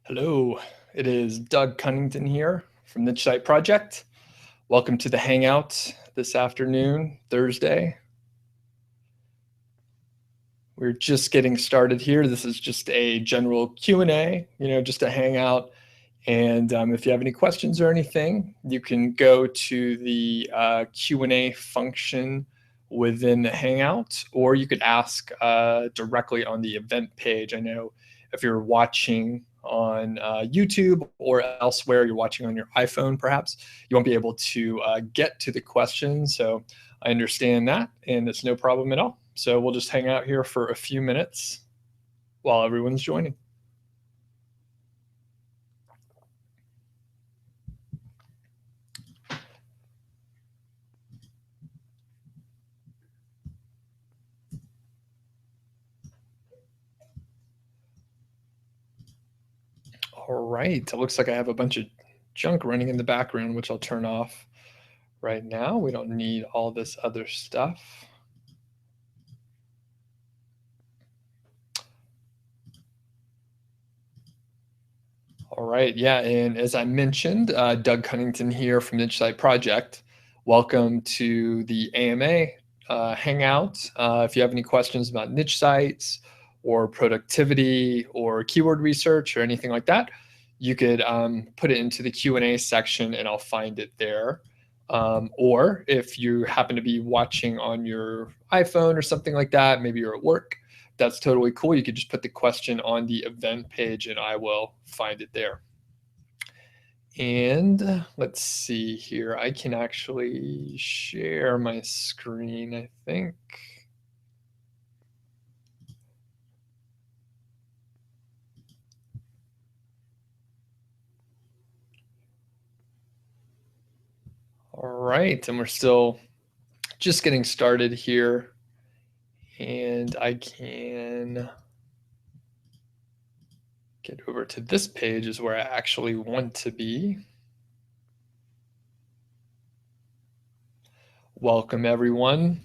Hello, it is Doug Cunnington here from Niche Site Project. Welcome to the Hangout this afternoon, Thursday. We're just getting started here. This is just a general Q&A, just a hangout. And if you have any questions or anything, you can go to the Q&A function within the Hangout, or you could ask directly on the event page. I know if you're watching on YouTube or elsewhere, you're watching on your iPhone perhaps, you won't be able to get to the question. So I understand that, and it's no problem at all. So we'll just hang out here for a few minutes while everyone's joining. All right, it looks like I have a bunch of junk running in the background, which I'll turn off right now. We don't need all this other stuff. All right, yeah, and as I mentioned, Doug Cunnington here from Niche Site Project. Welcome to the AMA Hangout. If you have any questions about niche sites or productivity or keyword research or anything like that, you could put it into the Q&A section and I'll find it there. Or if you happen to be watching on your iPhone or something like that, maybe you're at work, that's totally cool. You could just put the question on the event page and I will find it there. And let's see here. I can actually share my screen, I think. All right, and we're still just getting started here. And I can get over to this page is where I actually want to be. Welcome, everyone.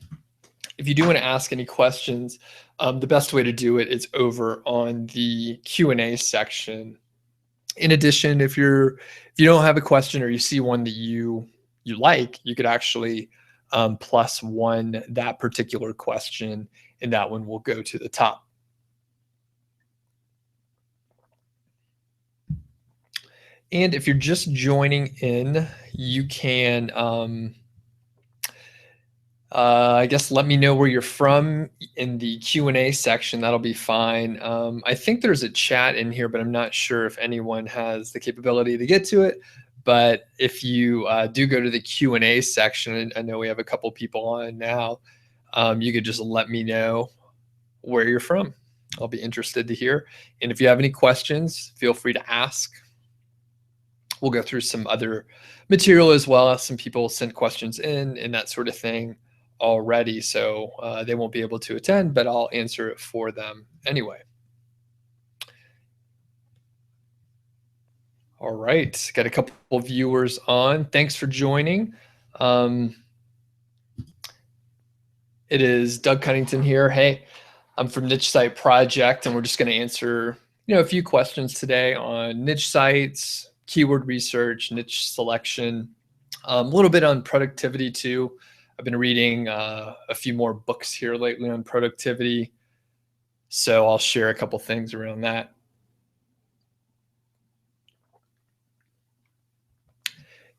If you do want to ask any questions, the best way to do it is over on the Q&A section. In addition, if you don't have a question or you see one that you like, you could actually +1 that particular question, and that one will go to the top. And if you're just joining in, you can, I guess, let me know where you're from in the Q&A section. That'll be fine. I think there's a chat in here, but I'm not sure if anyone has the capability to get to it. But if you do go to the Q&A section, and I know we have a couple people on now, you could just let me know where you're from. I'll be interested to hear. And if you have any questions, feel free to ask. We'll go through some other material as well. Some people sent questions in and that sort of thing already, so they won't be able to attend, but I'll answer it for them anyway. All right, got a couple viewers on. Thanks for joining. It is Doug Cunnington here. Hey, I'm from Niche Site Project, and we're just going to answer a few questions today on niche sites, keyword research, niche selection, a little bit on productivity too. I've been reading a few more books here lately on productivity, so I'll share a couple things around that.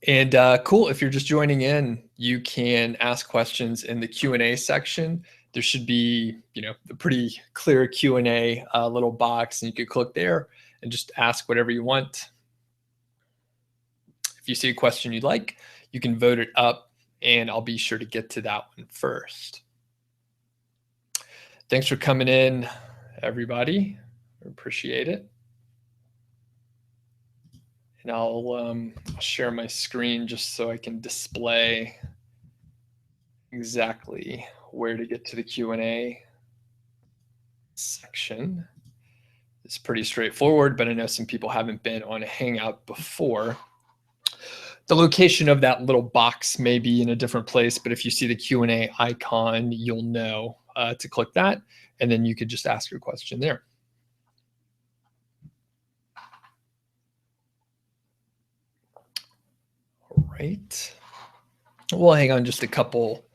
And cool, if you're just joining in, you can ask questions in the Q&A section. There should be, a pretty clear Q&A little box, and you could click there and just ask whatever you want. If you see a question you'd like, you can vote it up, and I'll be sure to get to that one first. Thanks for coming in, everybody. I appreciate it. And I'll share my screen just so I can display exactly where to get to the Q&A section. It's pretty straightforward, but I know some people haven't been on a Hangout before. The location of that little box may be in a different place, but if you see the Q&A icon, you'll know to click that, and then you could just ask your question there. right. We'll hang on just a couple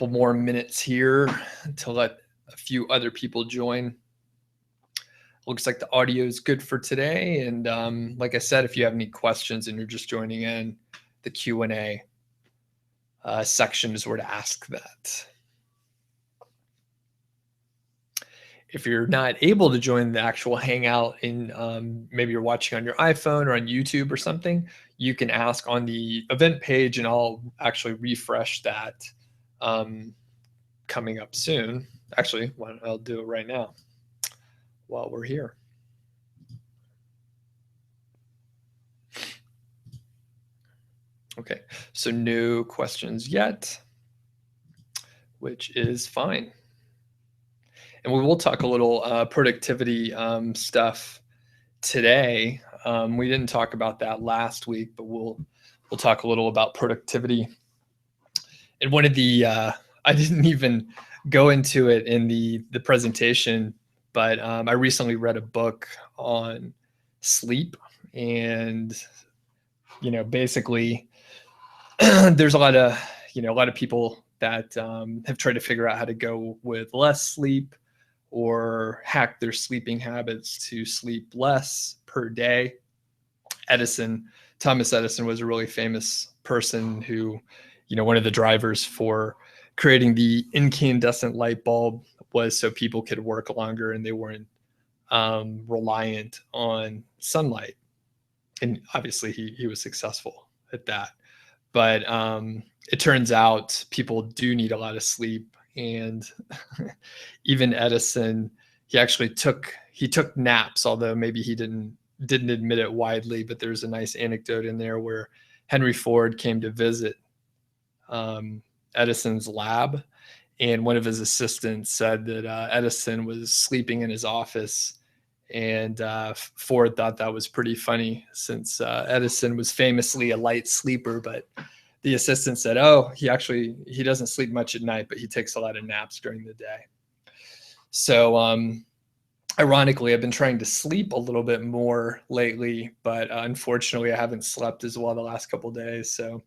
more minutes here to let a few other people join. Looks like the audio is good for today. And like I said, if you have any questions and you're just joining in, the Q&A section is where to ask that. If you're not able to join the actual Hangout in maybe you're watching on your iPhone or on YouTube or something, you can ask on the event page and I'll actually refresh that coming up soon. Actually, I'll do it right now while we're here. Okay, so no questions yet, which is fine. And we will talk a little productivity stuff today. We didn't talk about that last week, but we'll talk a little about productivity. And one of the I didn't even go into it in the presentation, but I recently read a book on sleep, and basically there's a lot of people that have tried to figure out how to go with less sleep or hack their sleeping habits to sleep less per day. Thomas Edison was a really famous person who, one of the drivers for creating the incandescent light bulb was so people could work longer and they weren't reliant on sunlight. And obviously he was successful at that. But it turns out people do need a lot of sleep. And even Edison, he took naps, although maybe he didn't admit it widely. But there's a nice anecdote in there where Henry Ford came to visit Edison's lab, and one of his assistants said that Edison was sleeping in his office. And Ford thought that was pretty funny, since Edison was famously a light sleeper. But the assistant said, "Oh, he doesn't sleep much at night, but he takes a lot of naps during the day." So ironically, I've been trying to sleep a little bit more lately, but unfortunately, I haven't slept as well the last couple of days. So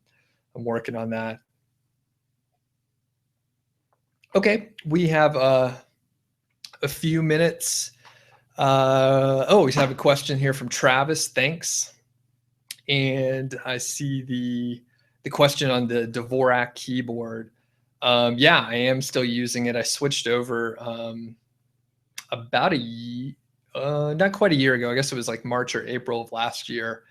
I'm working on that. Okay, we have a few minutes. We have a question here from Travis. Thanks. And I see the question on the Dvorak keyboard. Yeah, I am still using it. I switched over about not quite a year ago. I guess it was like March or April of last year.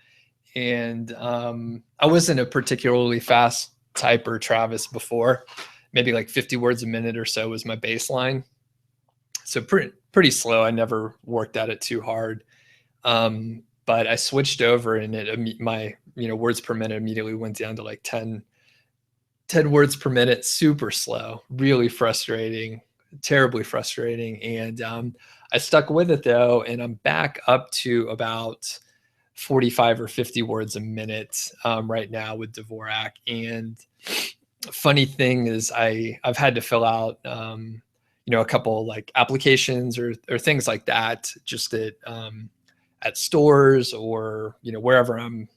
And I wasn't a particularly fast typer, Travis, before. Maybe like 50 words a minute or so was my baseline. So pretty slow. I never worked at it too hard. But I switched over, and my words per minute immediately went down to like 10 words per minute. Super slow, really frustrating, terribly frustrating. And I stuck with it though, and I'm back up to about 45 or 50 words a minute right now with Dvorak. And funny thing is, I've had to fill out a couple like applications or things like that, just at stores or wherever I'm,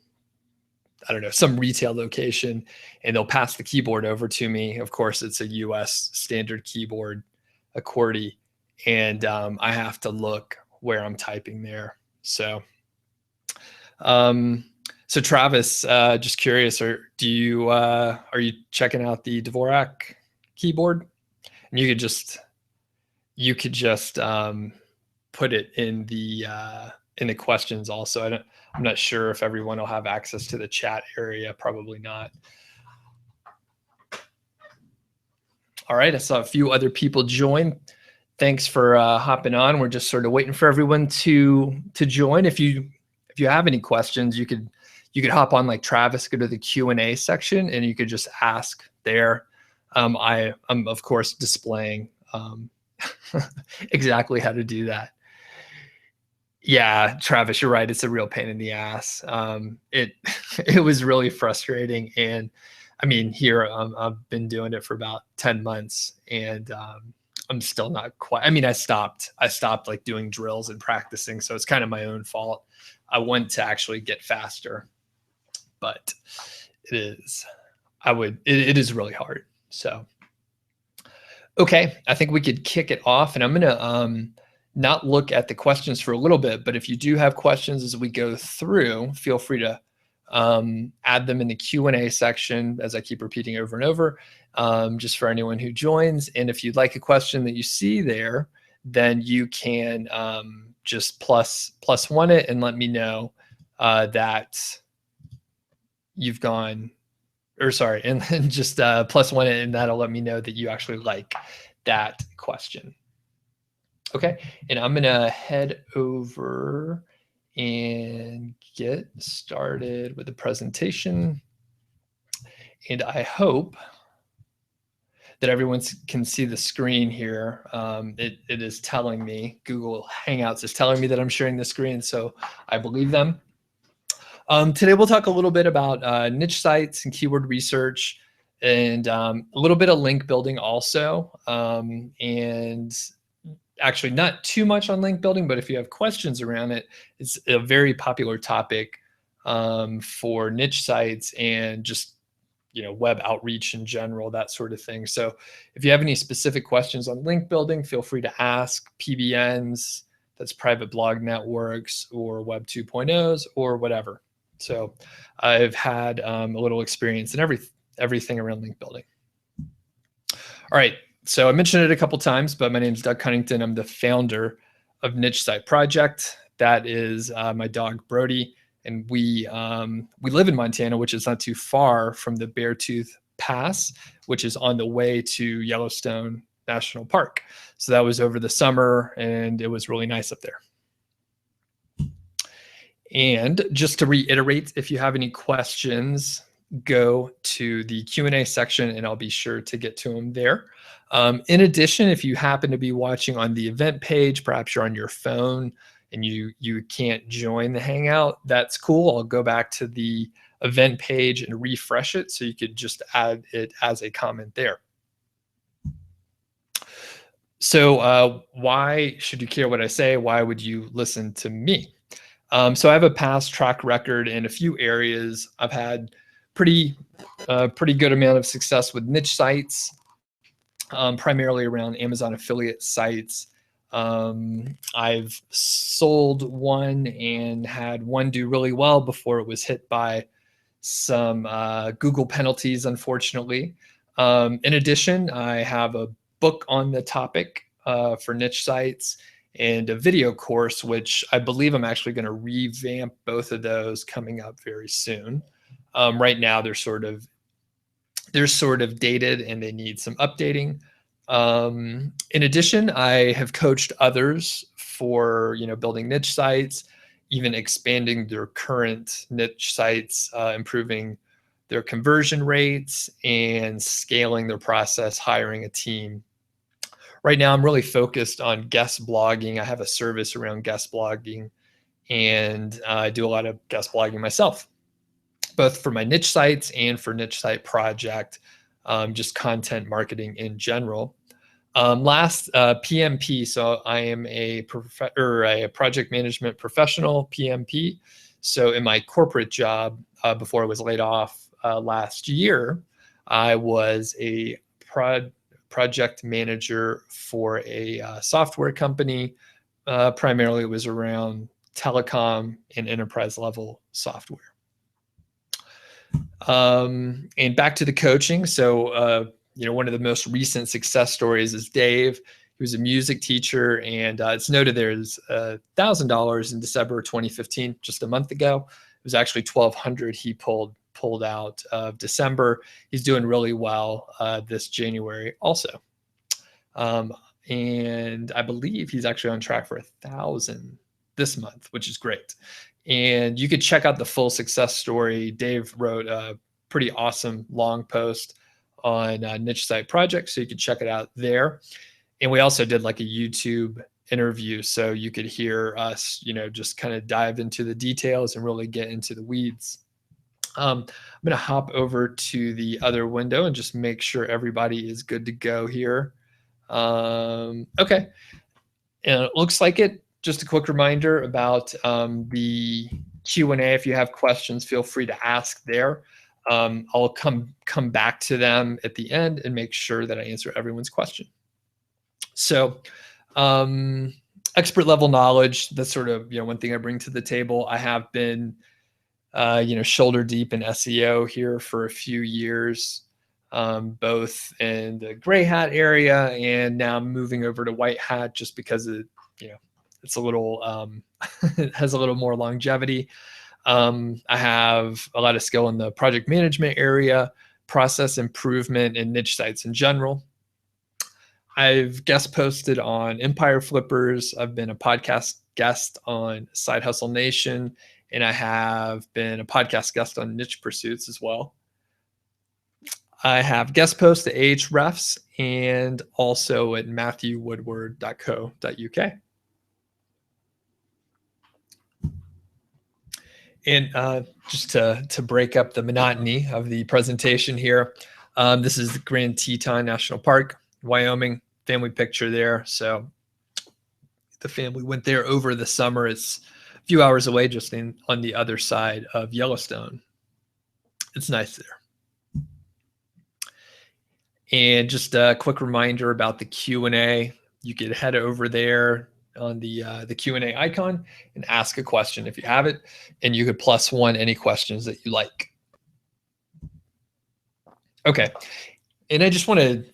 I don't know, some retail location, and they'll pass the keyboard over to me. Of course, it's a US standard keyboard, a QWERTY, and I have to look where I'm typing there. So Travis, just curious, are you checking out the Dvorak keyboard? And you could just put it in the questions also. I'm not sure if everyone will have access to the chat area. Probably not. All right, I saw a few other people join. Thanks for hopping on. We're just sort of waiting for everyone to join. If you have any questions, you could hop on like Travis, go to the Q&A section, and you could just ask there. I'm of course displaying exactly how to do that. Yeah, Travis, you're right. It's a real pain in the ass. It was really frustrating. And I mean, here I've been doing it for about 10 months, and I'm still not quite. I mean, I stopped like doing drills and practicing, so it's kind of my own fault. I want to actually get faster, but It is. It is really hard. So, okay, I think we could kick it off, and I'm gonna not look at the questions for a little bit, but if you do have questions as we go through, feel free to add them in the Q&A section, as I keep repeating over and over, just for anyone who joins. And if you'd like a question that you see there, then you can just plus one it and let me know that you've gone, or sorry, and then just plus one it, and that'll let me know that you actually like that question. Okay, and I'm gonna head over and get started with the presentation. And I hope that everyone can see the screen here. It is telling me, Google Hangouts is telling me that I'm sharing the screen, so I believe them. Today we'll talk a little bit about niche sites and keyword research, and a little bit of link building also. And actually not too much on link building, but if you have questions around it, it's a very popular topic for niche sites and just web outreach in general, that sort of thing. So if you have any specific questions on link building, feel free to ask. PBNs, that's private blog networks, or Web 2.0s, or whatever. So I've had a little experience in everything around link building. All right, so I mentioned it a couple times, but my name is Doug Cunnington. I'm the founder of Niche Site Project. That is my dog Brody, and we live in Montana, which is not too far from the Beartooth Pass, which is on the way to Yellowstone National Park. So that was over the summer, and it was really nice up there. And just to reiterate, if you have any questions, go to the Q&A section, and I'll be sure to get to them there. In addition, if you happen to be watching on the event page, perhaps you're on your phone and you can't join the Hangout, that's cool. I'll go back to the event page and refresh it, so you could just add it as a comment there. So why should you care what I say? Why would you listen to me? So I have a past track record in a few areas. I've had pretty good amount of success with niche sites, primarily around Amazon affiliate sites. I've sold one and had one do really well before it was hit by some Google penalties, unfortunately. In addition, I have a book on the topic for niche sites, and a video course, which I believe I'm actually going to revamp both of those coming up very soon. Right now, they're sort of dated and they need some updating. In addition, I have coached others for building niche sites, even expanding their current niche sites, improving their conversion rates, and scaling their process, hiring a team. Right now, I'm really focused on guest blogging. I have a service around guest blogging, and I do a lot of guest blogging myself, both for my niche sites and for Niche Site Project, just content marketing in general. Last, PMP. So I am a project management professional, PMP. So in my corporate job, before I was laid off last year, I was a project manager for a software company. Primarily, it was around telecom and enterprise level software. And back to the coaching. So, one of the most recent success stories is Dave. He was a music teacher, and it's noted there's $1,000 in December 2015, just a month ago. It was actually $1,200 he pulled out of December. He's doing really well this January also. And I believe he's actually on track for 1,000 this month, which is great. And you could check out the full success story. Dave wrote a pretty awesome long post on Niche Site Project, so you could check it out there. And we also did like a YouTube interview, so you could hear us, just kind of dive into the details and really get into the weeds. I'm going to hop over to the other window and just make sure everybody is good to go here. Okay. And it looks like it. Just a quick reminder about the Q&A. If you have questions, feel free to ask there. I'll come back to them at the end and make sure that I answer everyone's question. So, expert level knowledge, that's sort of, one thing I bring to the table. I have been, shoulder deep in SEO here for a few years, both in the gray hat area, and now I'm moving over to white hat just because it's a little, it has a little more longevity. I have a lot of skill in the project management area, process improvement, and niche sites in general. I've guest posted on Empire Flippers. I've been a podcast guest on Side Hustle Nation, and I have been a podcast guest on Niche Pursuits as well. I have guest posts at Ahrefs and also at matthewwoodward.co.uk. And just to break up the monotony of the presentation here, this is the Grand Teton National Park, Wyoming. Family picture there. So the family went there over the summer. It's a few hours away, just on the other side of Yellowstone. It's nice there. And just a quick reminder about the Q&A. You could head over there on the Q&A icon and ask a question if you have it, and you could +1 any questions that you like. Okay. And I just want to,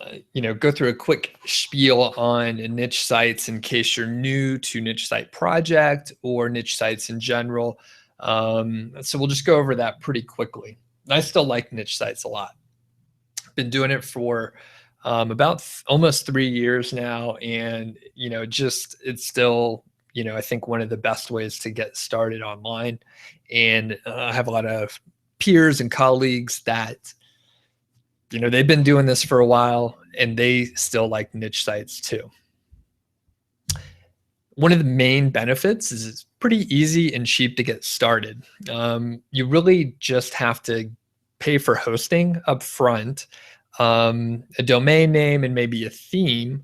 go through a quick spiel on niche sites in case you're new to niche site project or niche sites in general. So we'll just go over that pretty quickly. I still like niche sites a lot. I've been doing it for about almost 3 years now. And, it's still, I think one of the best ways to get started online. And I have a lot of peers and colleagues that they've been doing this for a while and they still like niche sites too. One of the main benefits is it's pretty easy and cheap to get started. You really just have to pay for hosting up front, a domain name, and maybe a theme.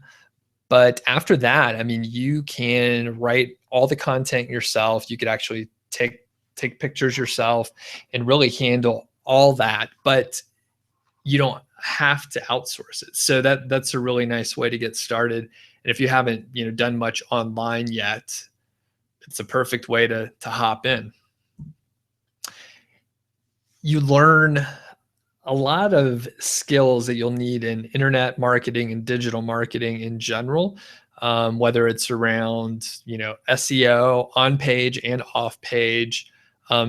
But after that, I mean, you can write all the content yourself. You could actually take pictures yourself and really handle all that. But you don't have to outsource it. So that's a really nice way to get started. And if you haven't, done much online yet, it's a perfect way to hop in. You learn a lot of skills that you'll need in internet marketing and digital marketing in general, whether it's around, SEO on page and off page,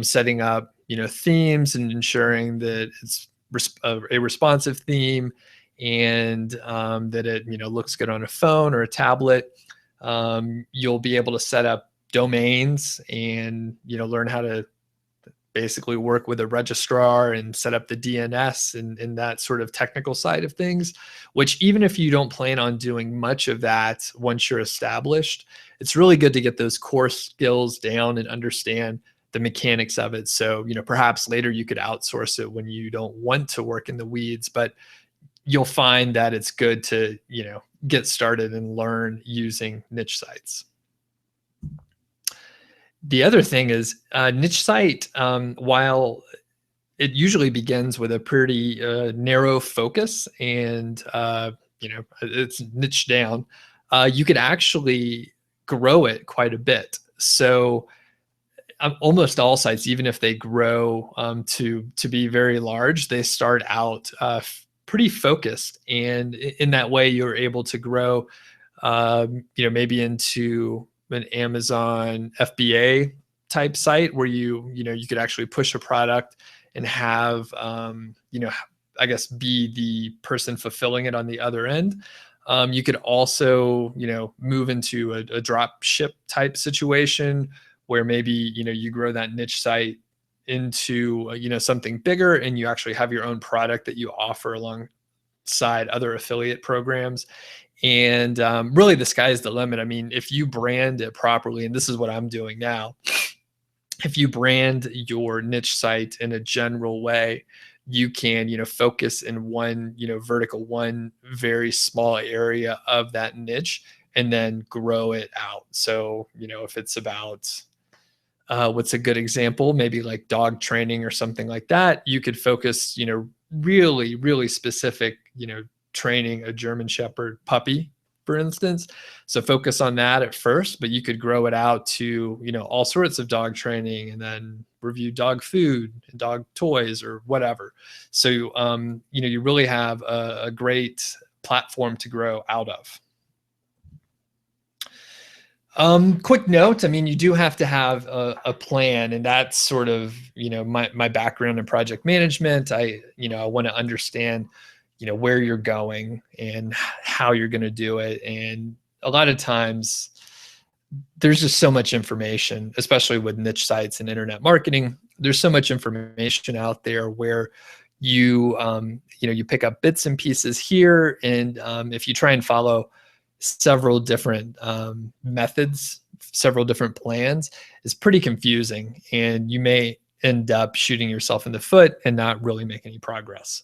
setting up, themes and ensuring that it's a responsive theme and that it looks good on a phone or a tablet. You'll be able to set up domains and learn how to basically work with a registrar and set up the DNS and that sort of technical side of things, which even if you don't plan on doing much of that once you're established, it's really good to get those core skills down and understand the mechanics of it. So, perhaps later you could outsource it when you don't want to work in the weeds, but you'll find that it's good to, get started and learn using niche sites. The other thing is niche site, while it usually begins with a pretty narrow focus and, it's niche down, you could actually grow it quite a bit. So almost all sites, even if they grow to be very large, they start out pretty focused, and in that way, you're able to grow, maybe into an Amazon FBA type site where you could actually push a product and have I guess be the person fulfilling it on the other end. You could also move into a drop ship type situation where maybe you grow that niche site into something bigger, and you actually have your own product that you offer alongside other affiliate programs. And really, the sky's the limit. I mean, if you brand it properly, and this is what I'm doing now, if you brand your niche site in a general way, you can focus in one vertical, one very small area of that niche, and then grow it out. So if it's about what's a good example? Maybe like dog training or something like that. You could focus, really, really specific, training a German Shepherd puppy, for instance. So focus on that at first, but you could grow it out to, all sorts of dog training, and then review dog food and dog toys or whatever. So, you really have a great platform to grow out of. Quick note, I mean, you do have to have a plan, and that's sort of, my background in project management. I want to understand, where you're going and how you're going to do it. And a lot of times there's just so much information, especially with niche sites and internet marketing. There's so much information out there where you pick up bits and pieces here. And if you try and follow several different methods, several different plans, it's pretty confusing, and you may end up shooting yourself in the foot and not really make any progress.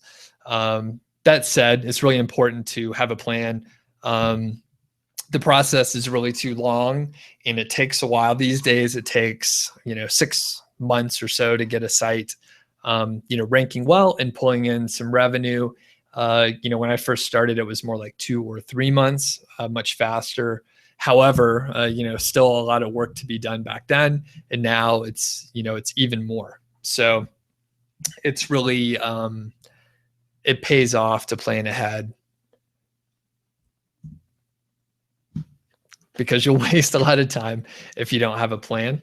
That said, it's really important to have a plan. The process is really too long, and it takes a while. These days, it takes 6 months or so to get a site ranking well and pulling in some revenue. When I first started, it was more like 2 or 3 months, much faster. However, still a lot of work to be done back then, and now it's even more. So it's really it pays off to plan ahead, because you'll waste a lot of time if you don't have a plan.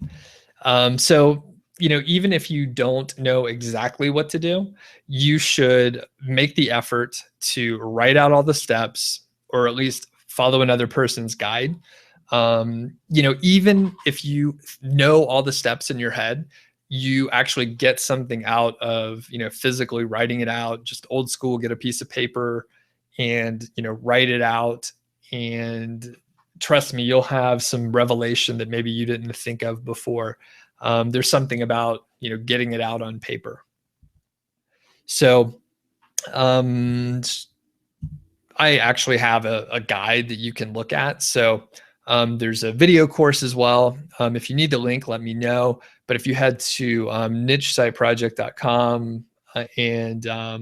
So even if you don't know exactly what to do, you should make the effort to write out all the steps, or at least follow another person's guide. Even if you know all the steps in your head, you actually get something out of, physically writing it out. Just old school, get a piece of paper and, write it out. And trust me, you'll have some revelation that maybe you didn't think of before. There's something about, getting it out on paper. So I actually have a guide that you can look at. So there's a video course as well. If you need the link, let me know. But if you head to nichesiteproject.com and I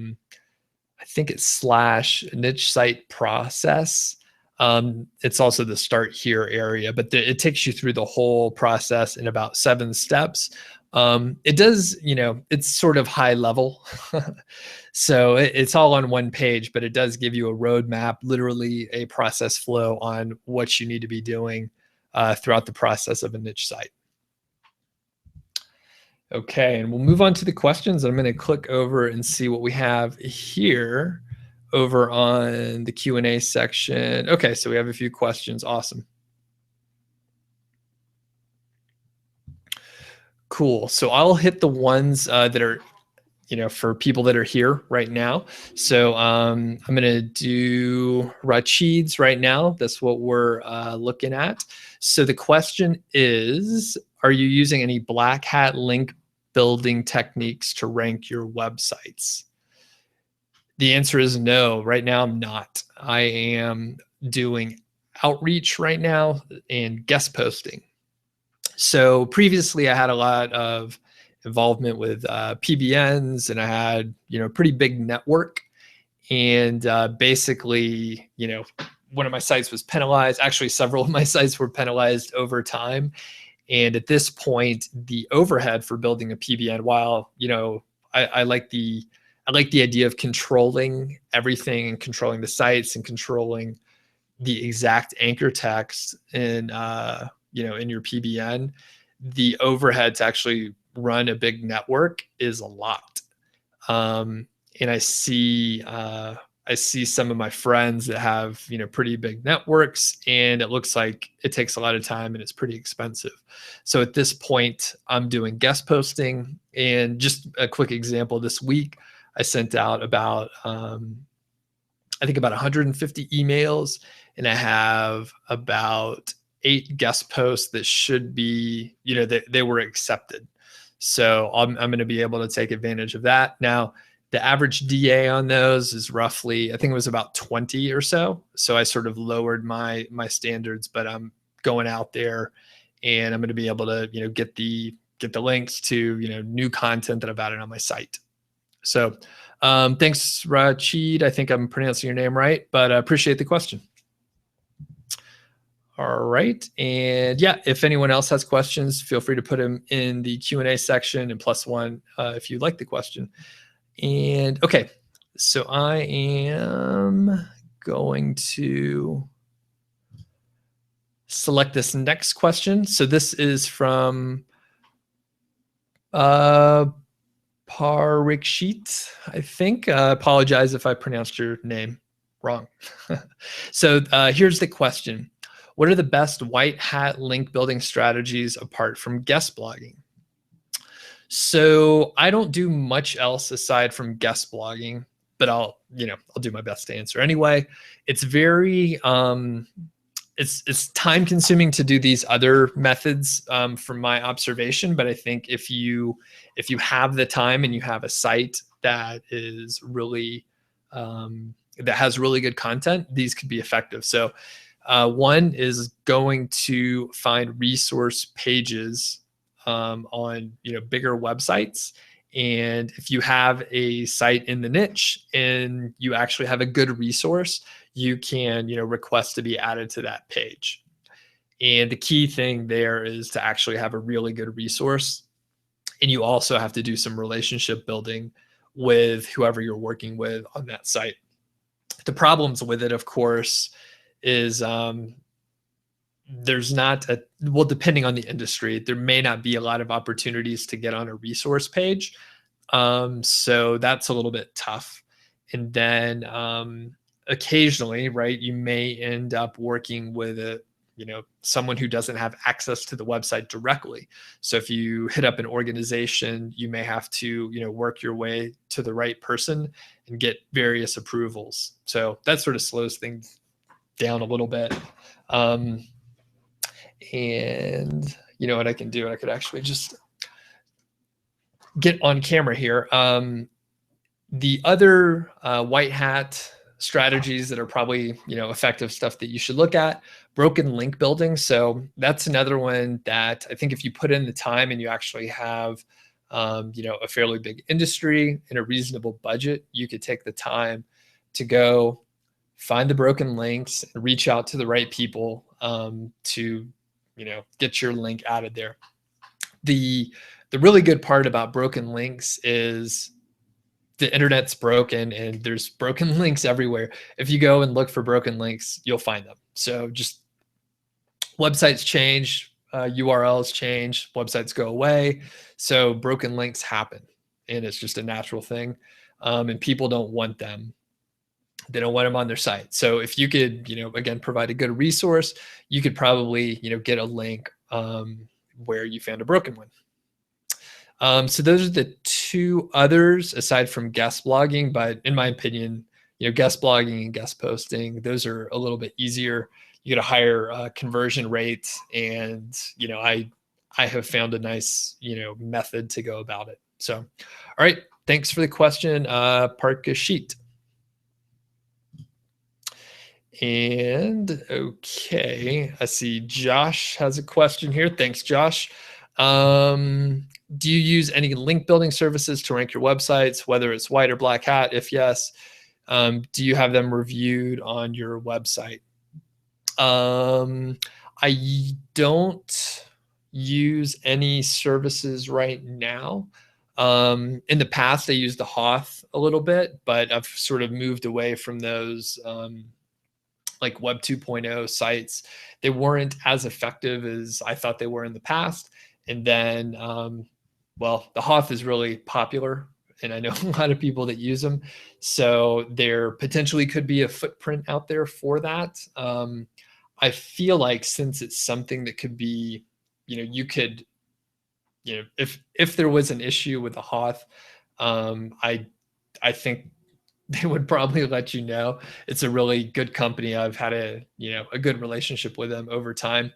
think it's /niche site process. It's also the start here area, but it takes you through the whole process in about 7 steps. It does, it's sort of high level. So it's all on one page, but it does give you a roadmap, literally a process flow on what you need to be doing throughout the process of a niche site. Okay, and we'll move on to the questions. I'm going to click over and see what we have here over on the Q&A section. Okay, so we have a few questions. Awesome. Cool. So I'll hit the ones that are, for people that are here right now. So I'm going to do Rachid's right now. That's what we're looking at. So the question is, are you using any black hat link building techniques to rank your websites? The answer is no. Right now, I'm not. I am doing outreach right now and guest posting. So previously, I had a lot of involvement with PBNs, and I had a pretty big network. And basically, one of my sites was penalized. Actually, several of my sites were penalized over time. And at this point, the overhead for building a PBN, while I like the idea of controlling everything and controlling the sites and controlling the exact anchor text in in your PBN, the overhead to actually run a big network is a lot. And I see some of my friends that have pretty big networks, and it looks like it takes a lot of time and it's pretty expensive. So at this point, I'm doing guest posting. And just a quick example, this week I sent out about I think about 150 emails, and I have about 8 guest posts that should be, they were accepted. So I'm going to be able to take advantage of that. Now, the average DA on those is roughly, I think it was about 20 or so. So I sort of lowered my standards, but I'm going out there and I'm going to be able to, get the get the links to, new content that I've added on my site. So thanks, Rachid. I think I'm pronouncing your name right, but I appreciate the question. All right. And yeah, if anyone else has questions, feel free to put them in the Q&A section, and +1 if you like the question. And okay, so I am going to select this next question. So this is from Parikshit, I think. Apologize if I pronounced your name wrong. So here's the question. What are the best white hat link building strategies apart from guest blogging? So I don't do much else aside from guest blogging, but I'll do my best to answer anyway. It's very it's time consuming to do these other methods from my observation, but I think if you have the time and you have a site that is really that has really good content, these could be effective. So one is going to find resource pages on bigger websites. And if you have a site in the niche and you actually have a good resource, you can request to be added to that page. And the key thing there is to actually have a really good resource. And you also have to do some relationship building with whoever you're working with on that site. The problems with it, of course, is there's not depending on the industry, there may not be a lot of opportunities to get on a resource page. So that's a little bit tough. And then occasionally, right, you may end up working with someone who doesn't have access to the website directly. So if you hit up an organization, you may have to, work your way to the right person and get various approvals. So that sort of slows things down a little bit. And what I can do, I could actually just get on camera here. The other white hat strategies that are probably effective stuff that you should look at, broken link building. So that's another one that I think if you put in the time and you actually have a fairly big industry and a reasonable budget, you could take the time to go find the broken links and reach out to the right people to get your link added there. The really good part about broken links is the internet's broken and there's broken links everywhere. If you go and look for broken links, you'll find them. So just websites change, URLs change, websites go away. So broken links happen, and it's just a natural thing. And people don't want them. They don't want them on their site. So if you could, again, provide a good resource, you could probably, get a link where you found a broken one. So those are the two others aside from guest blogging. But in my opinion, guest blogging and guest posting, those are a little bit easier. You get a higher conversion rate, and I have found a nice method to go about it. So, all right, thanks for the question, Parkashit. And okay, I see Josh has a question here. Thanks, Josh. Do you use any link building services to rank your websites, whether it's white or black hat? If yes, do you have them reviewed on your website? I don't use any services right now. In the past, I used the Hoth a little bit, but I've sort of moved away from those like Web 2.0 sites. They weren't as effective as I thought they were in the past. And then, well, the Hoth is really popular, and I know a lot of people that use them. So there potentially could be a footprint out there for that. I feel like since it's something that could be, you could, if there was an issue with the Hoth, I think they would probably let you know. It's a really good company. I've had a good relationship with them over time,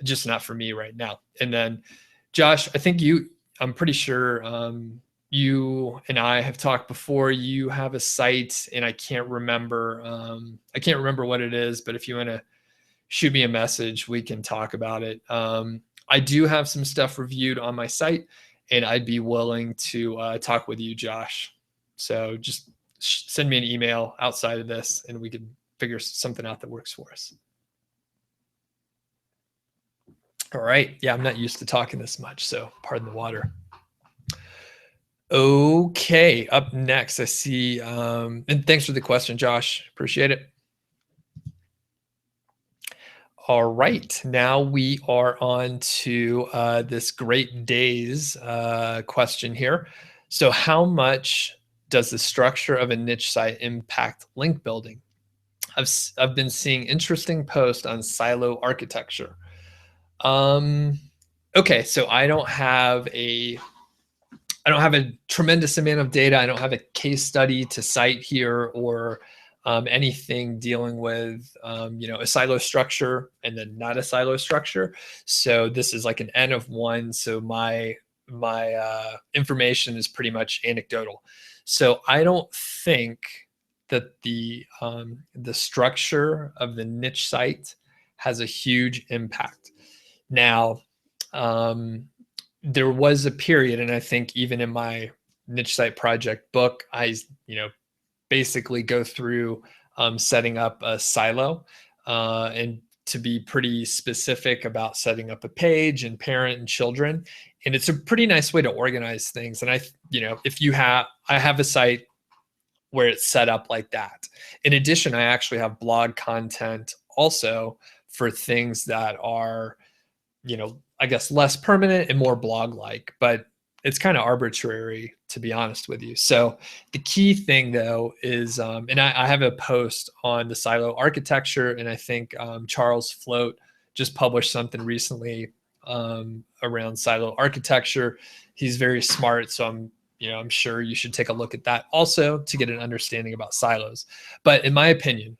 just not for me right now. And then Josh, I think I'm pretty sure you and I have talked before. You have a site, and I can't remember what it is, but if you want to shoot me a message, we can talk about it. I do have some stuff reviewed on my site, and I'd be willing to talk with you, Josh. So just send me an email outside of this, and we could figure something out that works for us. All right. Yeah, I'm not used to talking this much, so pardon the water. Okay, up next, I see, and thanks for the question, Josh. Appreciate it. All right, now we are on to this great days question here. So, how much does the structure of a niche site impact link building? I've been seeing interesting posts on silo architecture. Okay, so I don't have a tremendous amount of data. I don't have a case study to cite here or anything dealing with a silo structure and then not a silo structure. So this is like an N of one. So my information is pretty much anecdotal. So I don't think that the structure of the niche site has a huge impact. Now, there was a period, and I think even in my niche site project book, I basically go through setting up a silo and to be pretty specific about setting up a page and parent and children. And it's a pretty nice way to organize things. And I have a site where it's set up like that. In addition, I actually have blog content also for things that are, I guess less permanent and more blog like, but it's kind of arbitrary, to be honest with you. So the key thing though is, and I have a post on the silo architecture, and I think Charles Float just published something recently around silo architecture. He's very smart, so I'm sure you should take a look at that also to get an understanding about silos. But in my opinion,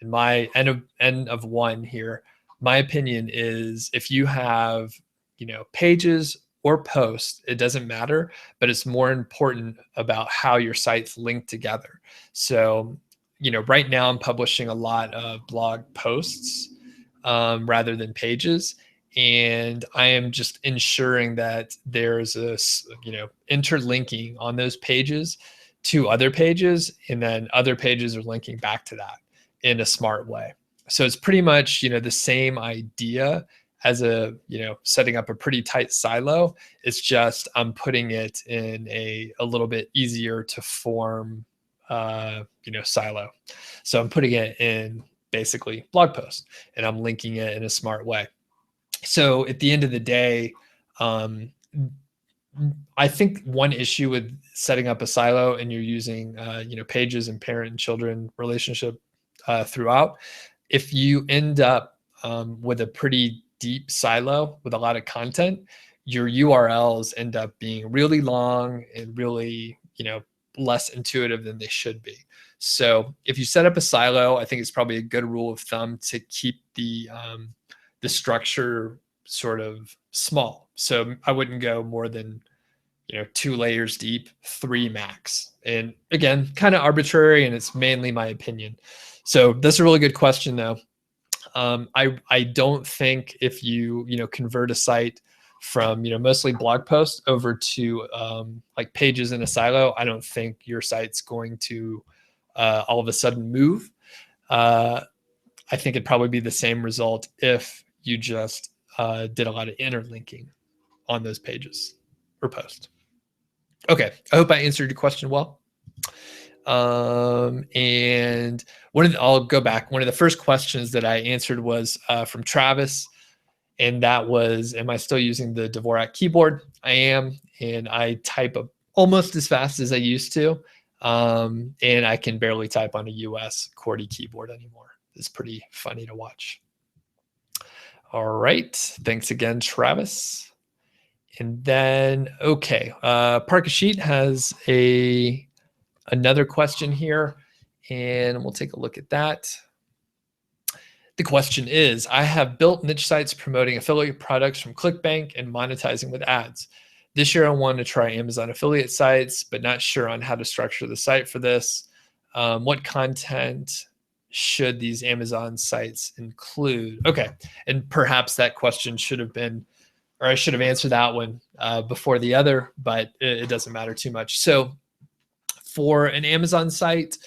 in my N of one here, my opinion is if you have, pages or posts, it doesn't matter, but it's more important about how your sites link together. So, right now I'm publishing a lot of blog posts rather than pages. And I am just ensuring that there's interlinking on those pages to other pages, and then other pages are linking back to that in a smart way. So it's pretty much, the same idea as setting up a pretty tight silo. It's just I'm putting it in a little bit easier to form, silo. So I'm putting it in basically blog post, and I'm linking it in a smart way. So at the end of the day, I think one issue with setting up a silo and you're using, pages and parent and children relationship throughout, if you end up with a pretty deep silo with a lot of content, your URLs end up being really long and really, less intuitive than they should be. So if you set up a silo, I think it's probably a good rule of thumb to keep the structure sort of small. So I wouldn't go more than 2 layers deep, 3 max. And again, kind of arbitrary, and it's mainly my opinion. So that's a really good question, though. I don't think if you convert a site from mostly blog posts over to like pages in a silo, I don't think your site's going to all of a sudden move. I think it'd probably be the same result if you just did a lot of interlinking on those pages or posts. Okay, I hope I answered your question well. And I'll go back. One of the first questions that I answered was from Travis, and that was, am I still using the Dvorak keyboard? I am, and I type almost as fast as I used to, and I can barely type on a US QWERTY keyboard anymore. It's pretty funny to watch. All right, thanks again, Travis. And then, okay, Parkasheet has another question here, and we'll take a look at that. The question is, I have built niche sites promoting affiliate products from ClickBank and monetizing with ads. This year I want to try Amazon affiliate sites, but not sure on how to structure the site for this. What content should these Amazon sites include? Okay, and perhaps that question should have been or I should have answered that one before the other, but it doesn't matter too much. So for an Amazon site,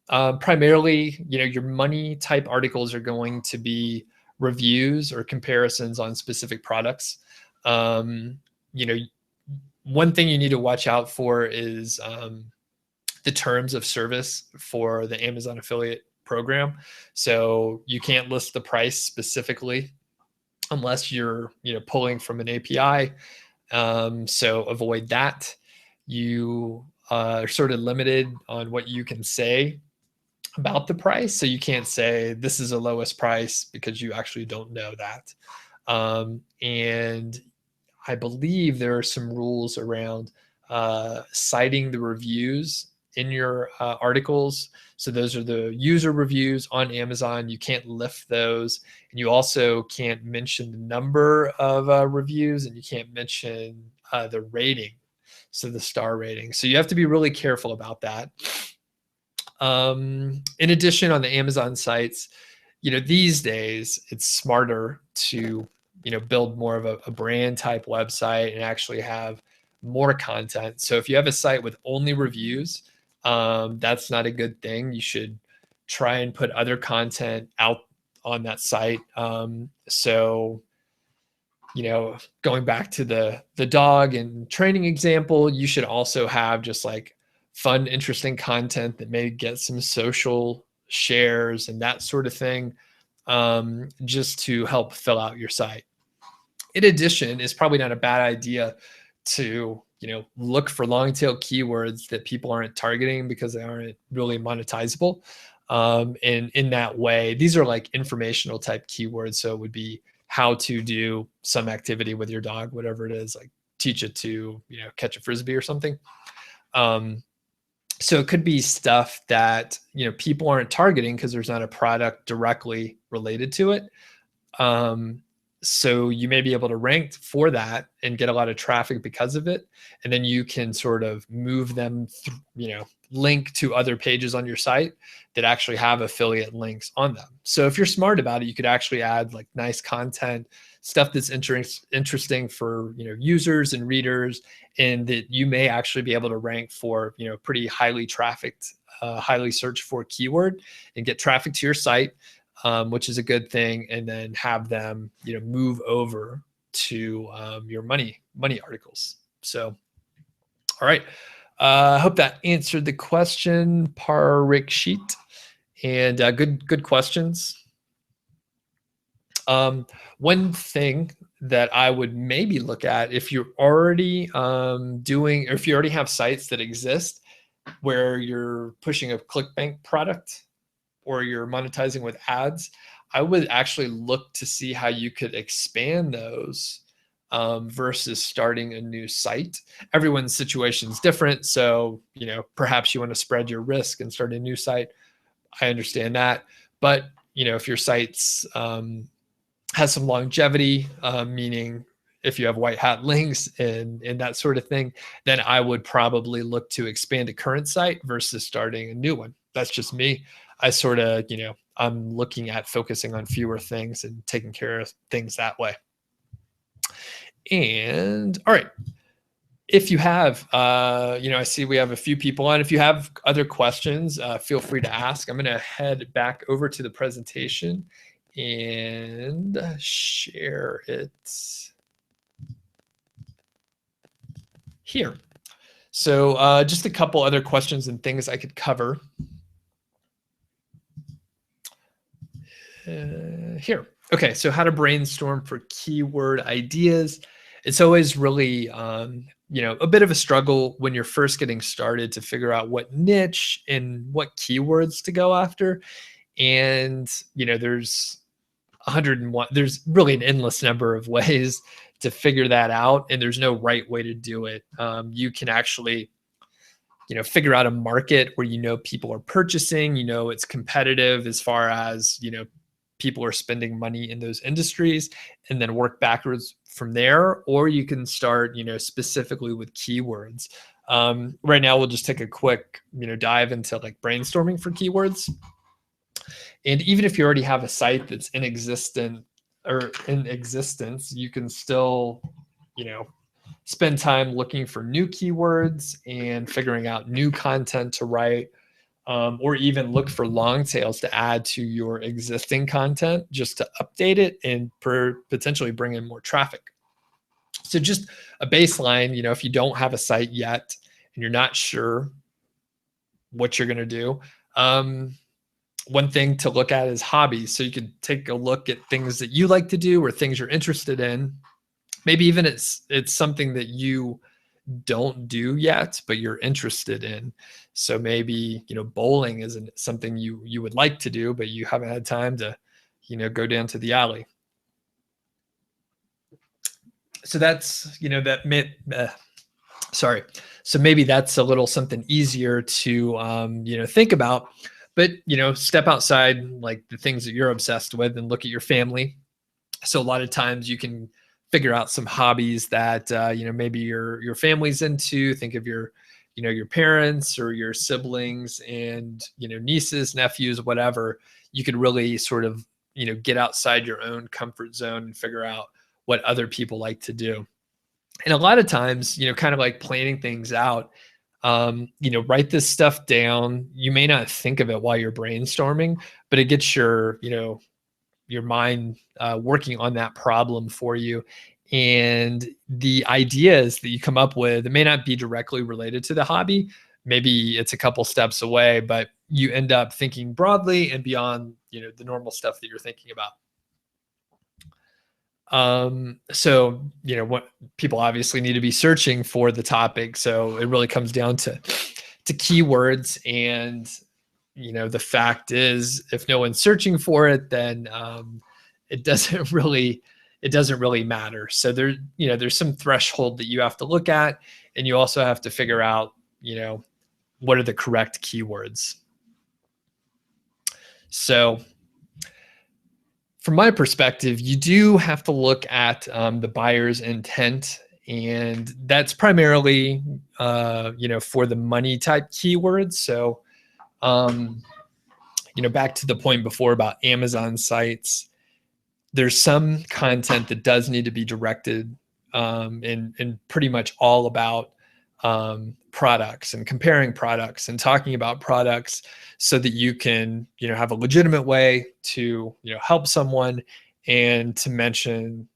primarily, your money type articles are going to be reviews or comparisons on specific products. Um, you know, one thing you need to watch out for is the terms of service for the Amazon affiliate program. So you can't list the price specifically unless you're pulling from an API. So avoid that. You are sort of limited on what you can say about the price. So you can't say this is the lowest price because you actually don't know that. And I believe there are some rules around citing the reviews in your articles. So those are the user reviews on Amazon. You can't lift those. And you also can't mention the number of reviews, and you can't mention the rating, so the star rating. So you have to be really careful about that. In addition, on the Amazon sites, these days it's smarter to, build more of a brand type website and actually have more content. So if you have a site with only reviews, that's not a good thing. You should try and put other content out on that site. So, going back to the dog and training example, you should also have just like fun, interesting content that may get some social shares and that sort of thing, just to help fill out your site. In addition, it's probably not a bad idea to look for long tail keywords that people aren't targeting because they aren't really monetizable. And in that way, these are like informational type keywords. So it would be how to do some activity with your dog, whatever it is, like teach it to catch a frisbee or something. So it could be stuff that people aren't targeting because there's not a product directly related to it. So you may be able to rank for that and get a lot of traffic because of it. And then you can sort of move them, link to other pages on your site that actually have affiliate links on them. So if you're smart about it, you could actually add like nice content, stuff that's interesting for, users and readers, and that you may actually be able to rank for, pretty highly trafficked, highly searched for keyword and get traffic to your site. Which is a good thing, and then have them, move over to your money articles. So, all right. I hope that answered the question, Parikshit, and good questions. One thing that I would maybe look at, if you're already doing, or if you already have sites that exist where you're pushing a ClickBank product, or you're monetizing with ads, I would actually look to see how you could expand those versus starting a new site. Everyone's situation is different. So, perhaps you want to spread your risk and start a new site. I understand that. But, if your site's has some longevity, meaning if you have white hat links and that sort of thing, then I would probably look to expand a current site versus starting a new one. That's just me. I sort of, I'm looking at focusing on fewer things and taking care of things that way. And all right, if you have, I see we have a few people on. If you have other questions, feel free to ask. I'm going to head back over to the presentation and share it here. So just a couple other questions and things I could cover. Here. Okay, so how to brainstorm for keyword ideas. It's always really, a bit of a struggle when you're first getting started to figure out what niche and what keywords to go after. And, there's 101, there's really an endless number of ways to figure that out. And there's no right way to do it. You can actually, figure out a market where, people are purchasing, it's competitive as far as, people are spending money in those industries, and then work backwards from there. Or you can start, specifically with keywords. Right now, we'll just take a quick, dive into like brainstorming for keywords. And even if you already have a site that's in existence or in existence, you can still, you know, spend time looking for new keywords and figuring out new content to write, or even look for long tails to add to your existing content just to update it and potentially bring in more traffic. So just a baseline, you know, if you don't have a site yet and you're not sure what you're going to do, one thing to look at is hobbies. So you could take a look at things that you like to do or things you're interested in. Maybe even it's something that you don't do yet, but you're interested in. So maybe, you know, bowling isn't something you would like to do, but you haven't had time to, you know, go down to the alley. So that's, you know, sorry. So maybe that's a little something easier to, you know, think about, but, you know, step outside like the things that you're obsessed with and look at your family. So a lot of times you can figure out some hobbies that, you know, maybe your family's into. Think of your, you know, your parents or your siblings and, you know, nieces, nephews, whatever. You could really sort of, you know, get outside your own comfort zone and figure out what other people like to do. And a lot of times, you know, kind of like planning things out, you know, write this stuff down. You may not think of it while you're brainstorming, but it gets your, you know, your mind working on that problem for you. And the ideas that you come up with, it may not be directly related to the hobby. Maybe it's a couple steps away, but you end up thinking broadly and beyond, you know, the normal stuff that you're thinking about. So, you know, what people obviously need to be searching for the topic. So it really comes down to keywords. And, you know, the fact is, if no one's searching for it, then it doesn't really matter. So there, you know, there's some threshold that you have to look at, and you also have to figure out, you know, what are the correct keywords. So from my perspective, you do have to look at the buyer's intent, and that's primarily, you know, for the money type keywords. So, you know, back to the point before about Amazon sites, there's some content that does need to be directed, and pretty much all about products and comparing products and talking about products, so that you can, you know, have a legitimate way to, you know, help someone and to mention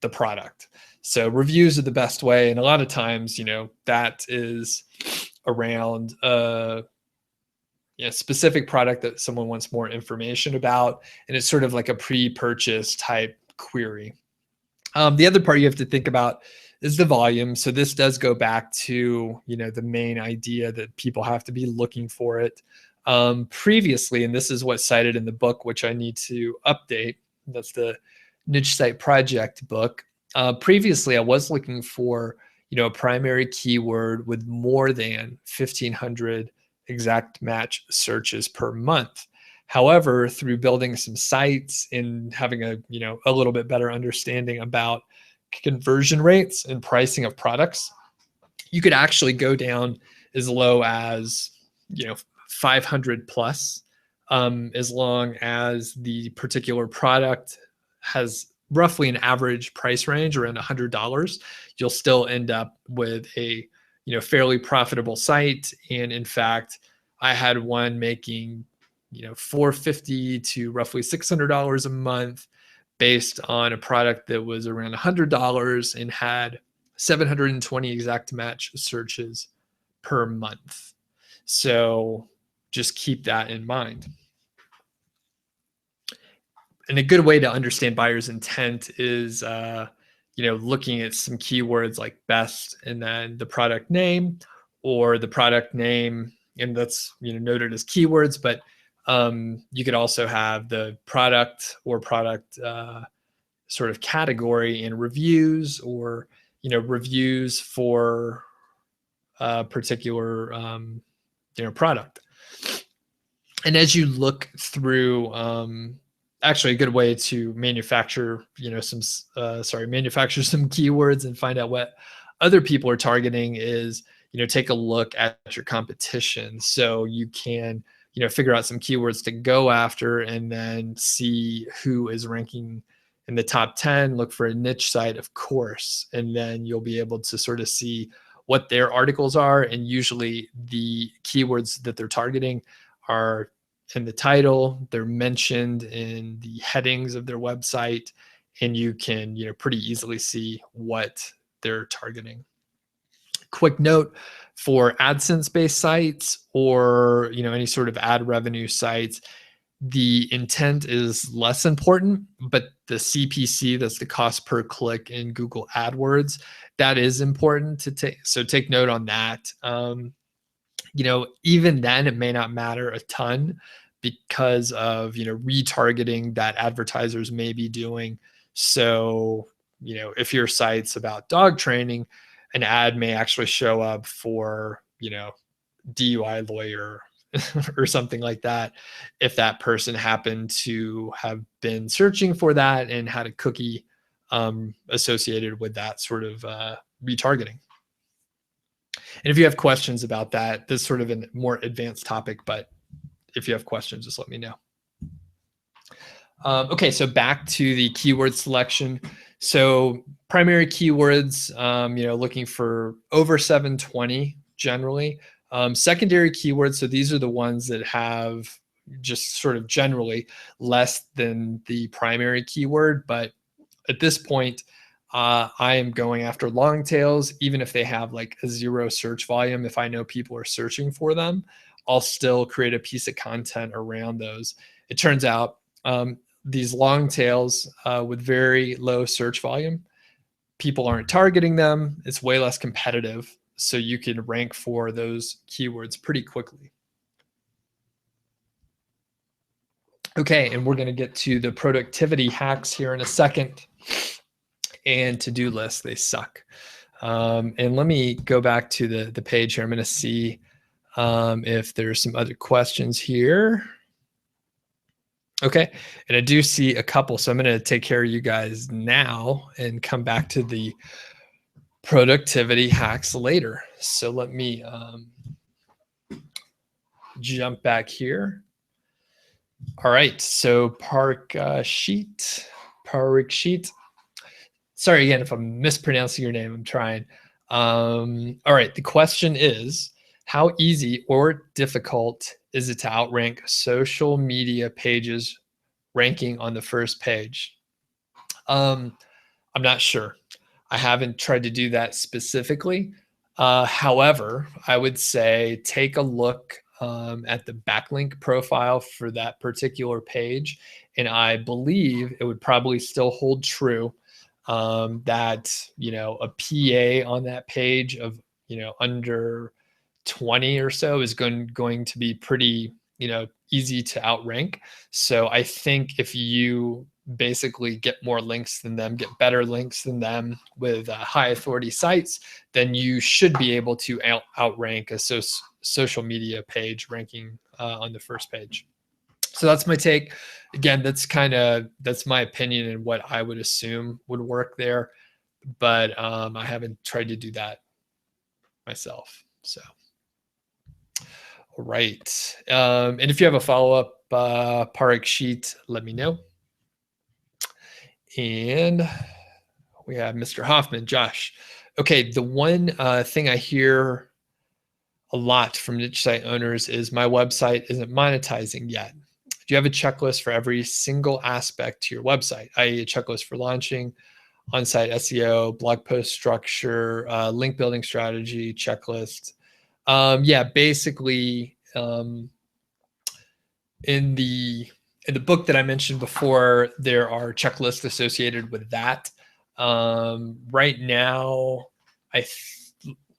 the product. So reviews are the best way. And a lot of times, you know, that is around you know, specific product that someone wants more information about. And it's sort of like a pre-purchase type query. The other part you have to think about is the volume. So this does go back to, you know, the main idea that people have to be looking for it. Previously, and this is what's cited in the book, which I need to update. That's the Niche Site Project book. Previously, I was looking for, you know, a primary keyword with more than 1,500 exact match searches per month. However, through building some sites and having a, you know, a little bit better understanding about conversion rates and pricing of products, you could actually go down as low as, you know, 500 plus, as long as the particular product has roughly an average price range around $100. You'll still end up with a, you know, fairly profitable site. And in fact, I had one making, you know, $450 to roughly $600 a month based on a product that was around $100 and had 720 exact match searches per month. So just keep that in mind. And a good way to understand buyer's intent is, you know, looking at some keywords like best and then the product name, or the product name, and that's, you know, noted as keywords, but you could also have the product or product sort of category and reviews, or, you know, reviews for a particular, you know, product. And as you look through, actually a good way to manufacture, you know, manufacture some keywords and find out what other people are targeting is, you know, take a look at your competition. So you can, you know, figure out some keywords to go after and then see who is ranking in the top 10, look for a niche site, of course, and then you'll be able to sort of see what their articles are. And usually the keywords that they're targeting are in the title, they're mentioned in the headings of their website, and you can, pretty easily see what they're targeting. Quick note for AdSense based sites or, any sort of ad revenue sites, the intent is less important, but the CPC, that's the cost per click in Google AdWords, that is important to take. So take note on that. Even then it may not matter a ton because of, retargeting that advertisers may be doing. So, if your site's about dog training, an ad may actually show up for, DUI lawyer or something like that, if that person happened to have been searching for that and had a cookie associated with that sort of retargeting. And if you have questions about that, this is sort of a more advanced topic, but if you have questions, just let me know. Okay, so back to the keyword selection. So primary keywords, looking for over 720 generally. Secondary keywords, so these are the ones that have just sort of generally less than the primary keyword. But at this point, I am going after long tails, even if they have like a 0 search volume. If I know people are searching for them, I'll still create a piece of content around those. It turns out these long tails with very low search volume, people aren't targeting them. It's way less competitive. So you can rank for those keywords pretty quickly. Okay, and we're going to get to the productivity hacks here in a second. And to-do lists, they suck. And let me go back to the page here. I'm going to see if there's some other questions here. Okay, and I do see a couple, so I'm going to take care of you guys now and come back to the productivity hacks later. So let me jump back here. All right, so Parikshit. Sorry again if I'm mispronouncing your name, I'm trying. All right, the question is, how easy or difficult is it to outrank social media pages ranking on the first page? I'm not sure. I haven't tried to do that specifically. However, I would say take a look at the backlink profile for that particular page. And I believe it would probably still hold true that, a PA on that page of, under 20 or so is going to be pretty, easy to outrank. So I think if you basically get more links than them, get better links than them with high authority sites, then you should be able to outrank a social media page ranking on the first page. So that's my take. Again, that's my opinion and what I would assume would work there. But I haven't tried to do that myself. So, all right. And if you have a follow-up, Parikshit, let me know. And we have Mr. Hoffman, Josh. Okay, the one thing I hear a lot from niche site owners is my website isn't monetizing yet. Do you have a checklist for every single aspect to your website, i.e. a checklist for launching, on-site SEO, blog post structure, link building strategy, checklist? Yeah, basically in the book that I mentioned before, there are checklists associated with that. Right now, I'm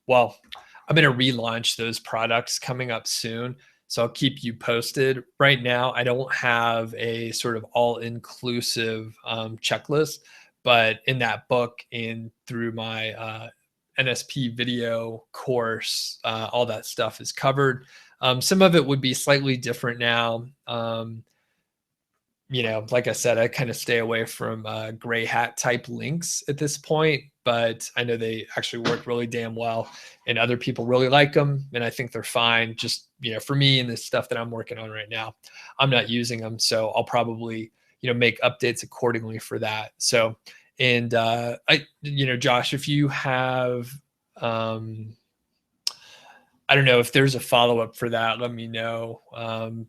going to relaunch those products coming up soon. So I'll keep you posted. Right now, I don't have a sort of all-inclusive checklist, but in that book and through my NSP video course, all that stuff is covered. Some of it would be slightly different now. Like I said, I kind of stay away from gray hat type links at this point, but I know they actually work really damn well and other people really like them. And I think they're fine. Just, for me and the stuff that I'm working on right now, I'm not using them. So I'll probably, make updates accordingly for that. So, and Josh, if you have, I don't know if there's a follow-up for that, let me know.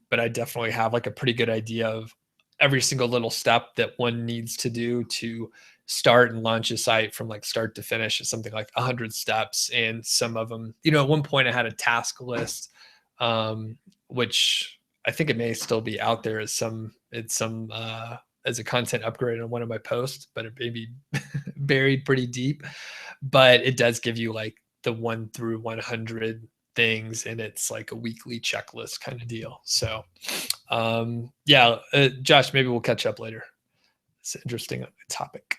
But I definitely have like a pretty good idea of every single little step that one needs to do to start and launch a site from like start to finish. It's something like 100 steps. And some of them, at one point I had a task list, which I think it may still be out there as as a content upgrade on one of my posts, but it may be buried pretty deep. But it does give you like the 1 through 100 things, and it's like a weekly checklist kind of deal. So Josh, maybe we'll catch up later. It's an interesting topic.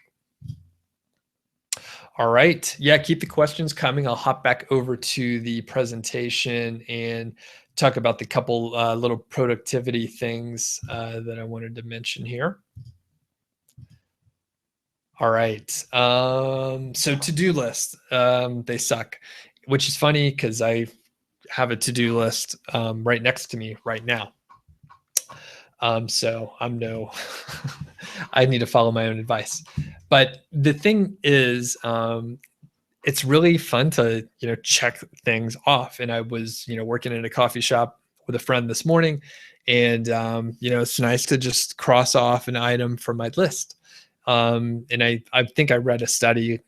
All right. Yeah, keep the questions coming. I'll hop back over to the presentation and talk about the couple little productivity things that I wanted to mention here. All right. So to-do lists, they suck, which is funny because I have a to-do list right next to me right now. So I'm I need to follow my own advice. But the thing is, it's really fun to, check things off. And I was, working in a coffee shop with a friend this morning, and, it's nice to just cross off an item from my list. And I think I read a study,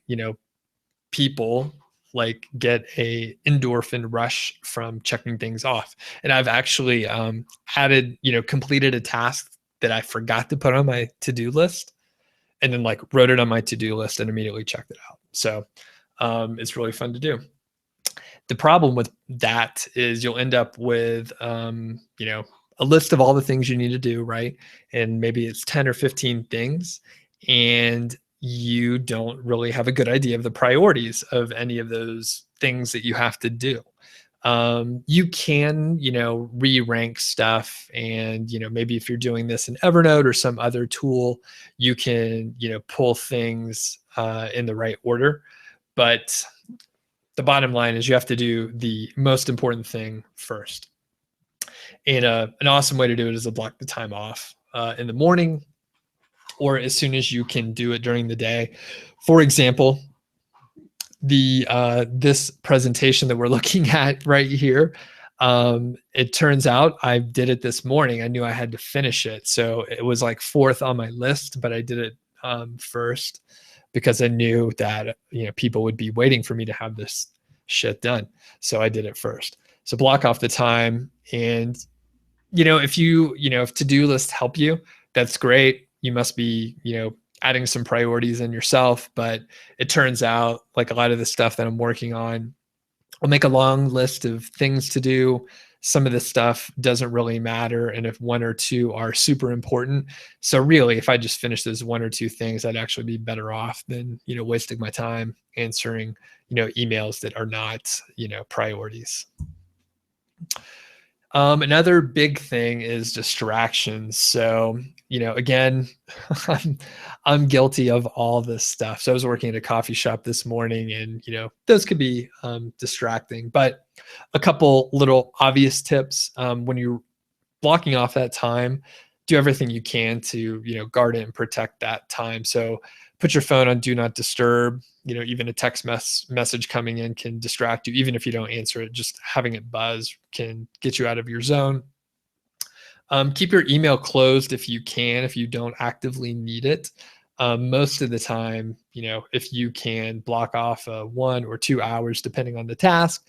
people like get a endorphin rush from checking things off. And I've actually completed a task that I forgot to put on my to-do list, and then like wrote it on my to-do list and immediately checked it out. So it's really fun to do. The problem with that is you'll end up with, a list of all the things you need to do, right? And maybe it's 10 or 15 things, and you don't really have a good idea of the priorities of any of those things that you have to do. You can, re-rank stuff, and, maybe if you're doing this in Evernote or some other tool, you can, pull things in the right order. But the bottom line is you have to do the most important thing first. And an awesome way to do it is to block the time off in the morning, or as soon as you can do it during the day. For example, this presentation that we're looking at right here, it turns out I did it this morning. I knew I had to finish it. So it was like 4th on my list, but I did it first because I knew that, people would be waiting for me to have this shit done. So I did it first. So block off the time. And, if to-do lists help you, that's great. You must be, adding some priorities in yourself. But it turns out like a lot of the stuff that I'm working on, I'll make a long list of things to do. Some of this stuff doesn't really matter. And if 1 or 2 are super important. So really, if I just finish those 1 or 2 things, I'd actually be better off than, wasting my time answering, emails that are not, priorities. Another big thing is distractions. So, again, I'm guilty of all this stuff. So I was working at a coffee shop this morning, and, those could be distracting. But a couple little obvious tips when you're blocking off that time, do everything you can to, guard it and protect that time. So put your phone on do not disturb. Even a text message coming in can distract you. Even if you don't answer it, just having it buzz can get you out of your zone. Keep your email closed if you can, if you don't actively need it. Most of the time, if you can block off 1 or 2 hours, depending on the task,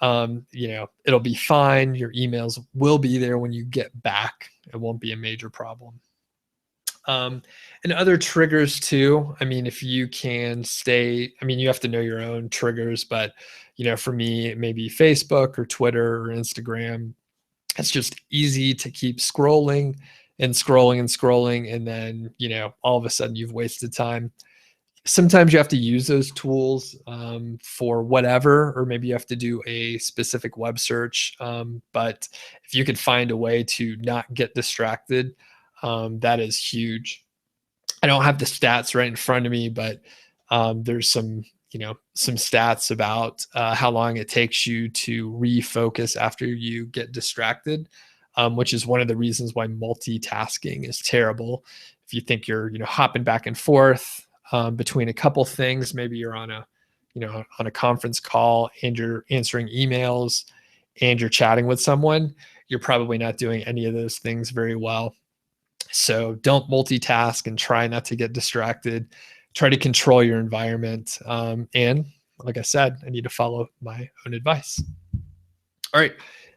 it'll be fine. Your emails will be there when you get back. It won't be a major problem. And other triggers too. I mean, if you can you have to know your own triggers, but, for me, maybe Facebook or Twitter or Instagram, it's just easy to keep scrolling and scrolling and scrolling. And then, all of a sudden you've wasted time. Sometimes you have to use those tools for whatever, or maybe you have to do a specific web search. But if you could find a way to not get distracted, that is huge. I don't have the stats right in front of me, but there's some stats about how long it takes you to refocus after you get distracted. which is one of the reasons why multitasking is terrible. If you think you're, hopping back and forth between a couple things, maybe you're on a conference call and you're answering emails and you're chatting with someone, you're probably not doing any of those things very well. So don't multitask and try not to get distracted. Try to control your environment. And like I said, I need to follow my own advice. All right.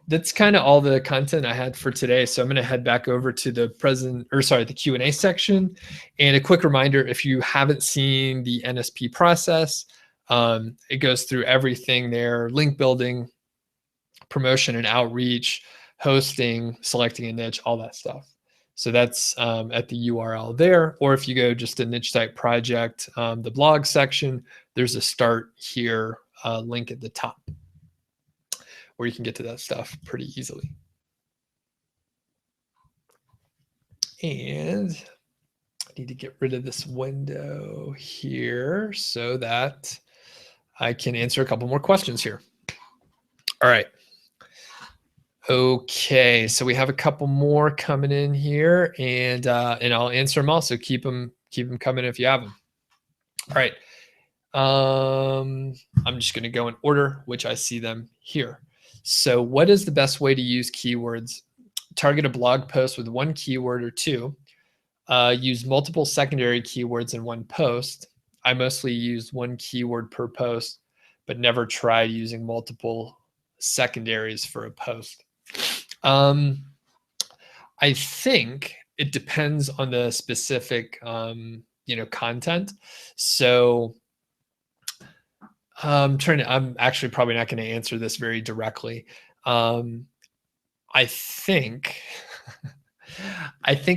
That's kind of all the content I had for today. So I'm going to head back over to the Q&A section. And a quick reminder, if you haven't seen the NSP process, it goes through everything there: link building, promotion and outreach, hosting, selecting a niche, all that stuff. So that's at the URL there. Or if you go just to Niche Type Project, the blog section, there's a Start Here link at the top where you can get to that stuff pretty easily. And I need to get rid of this window here so that I can answer a couple more questions here. All right. Okay, so we have a couple more coming in here, and I'll answer them all. So keep them coming if you have them. All right. I'm just going to go in order which I see them here. So what is the best way to use keywords? Target a blog post with one keyword or two. Use multiple secondary keywords in one post. I mostly use one keyword per post, but never tried using multiple secondaries for a post. I think it depends on the specific, content. So I'm actually probably not going to answer this very directly. I think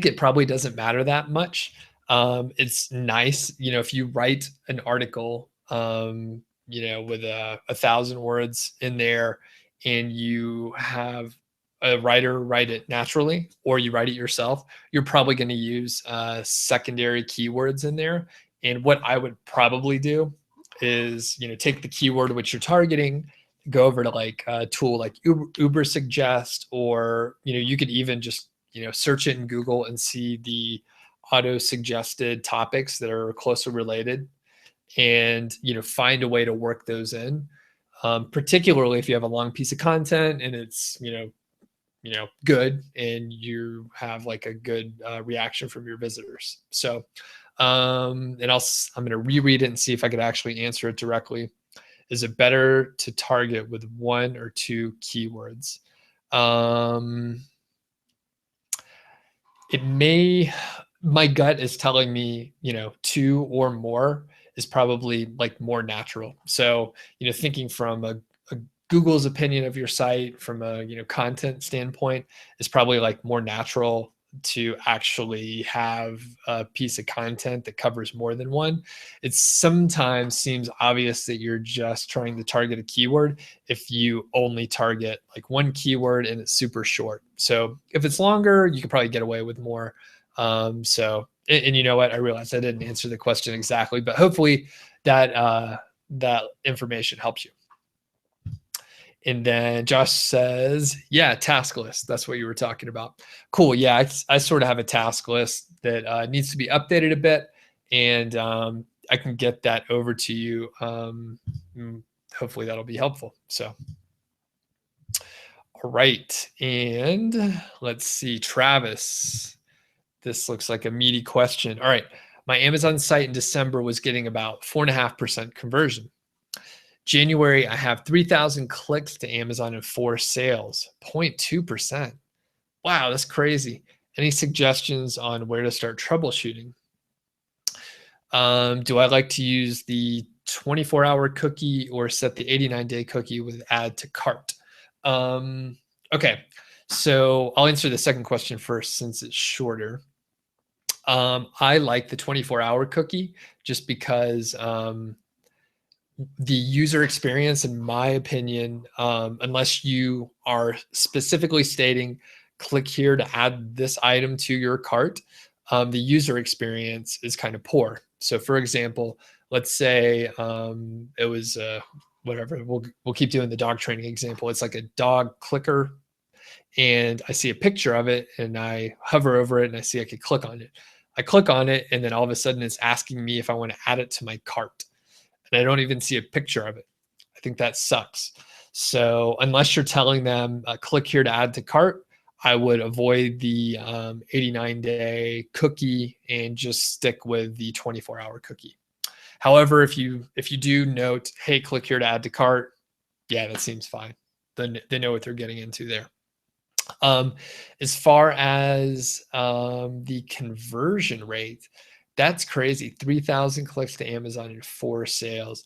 it probably doesn't matter that much. It's nice, if you write an article, with 1,000 words in there, and you have a writer write it naturally, or you write it yourself, you're probably going to use secondary keywords in there. And what I would probably do is, take the keyword which you're targeting, go over to like a tool like Uber Suggest, or, you could even just, search it in Google and see the auto suggested topics that are closely related, and, find a way to work those in. Particularly if you have a long piece of content and it's, good, and you have like a good reaction from your visitors. So, and I'm going to reread it and see if I could actually answer it directly. Is it better to target with one or two keywords? My gut is telling me, two or more is probably like more natural. So, thinking from a Google's opinion of your site from a, content standpoint, is probably like more natural to actually have a piece of content that covers more than one. It sometimes seems obvious that you're just trying to target a keyword if you only target like one keyword and it's super short. So if it's longer, you could probably get away with more. And you know what? I realized I didn't answer the question exactly, but hopefully that information helps you. And then Josh says, yeah, task list. That's what you were talking about. Cool. Yeah, I sort of have a task list that needs to be updated a bit, and I can get that over to you. Hopefully that'll be helpful. So, all right. And let's see, Travis. This looks like a meaty question. All right. My Amazon site in December was getting about 4.5% conversion. January, I have 3,000 clicks to Amazon and 4 sales, 0.2%. Wow, that's crazy. Any suggestions on where to start troubleshooting? Do I like to use the 24-hour cookie or set the 89-day cookie with add to cart? Okay, so I'll answer the second question first since it's shorter. I like the 24-hour cookie just because the user experience, in my opinion, unless you are specifically stating, click here to add this item to your cart, the user experience is kind of poor. So for example, let's say it was whatever, we'll keep doing the dog training example. It's like a dog clicker. and I see a picture of it, and I hover over it, and I see I could click on it. I click on it, and then all of a sudden it's asking me if I want to add it to my cart, and I don't even see a picture of it. I think that sucks. So unless you're telling them, click here to add to cart, I would avoid the 89-day cookie and just stick with the 24-hour cookie. However, if you do note, hey, click here to add to cart, yeah, that seems fine. Then they know what they're getting into there. As far as the conversion rate, that's crazy. 3,000 clicks to Amazon and 4 sales.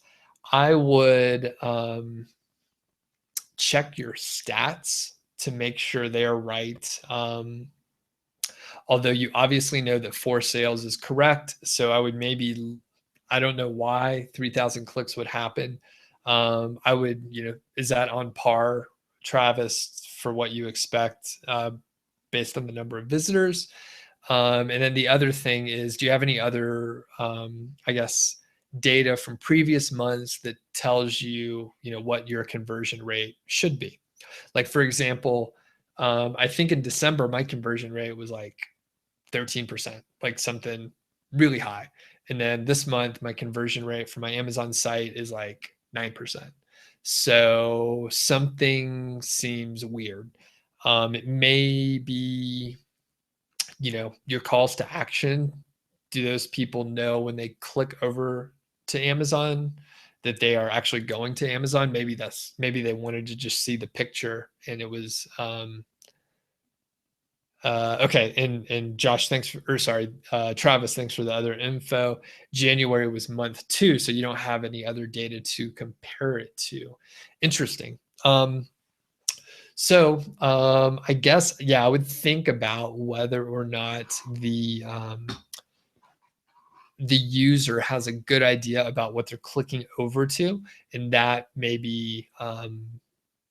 I would check your stats to make sure they are right. Although you obviously know that 4 sales is correct. So I would maybe, I don't know why 3,000 clicks would happen. I would, is that on par, Travis, for what you expect based on the number of visitors? And then the other thing is, do you have any other, I guess, data from previous months that tells you, what your conversion rate should be? Like, for example, I think in December, my conversion rate was like 13%, like something really high. And then this month, my conversion rate for my Amazon site is like 9%. So something seems weird. It may be, your calls to action. Do those people know when they click over to Amazon that they are actually going to Amazon? Maybe they wanted to just see the picture and it was, okay. And Josh, Travis, thanks for the other info. January was month 2, so you don't have any other data to compare it to. Interesting. I guess, yeah, I would think about whether or not the user has a good idea about what they're clicking over to, and that maybe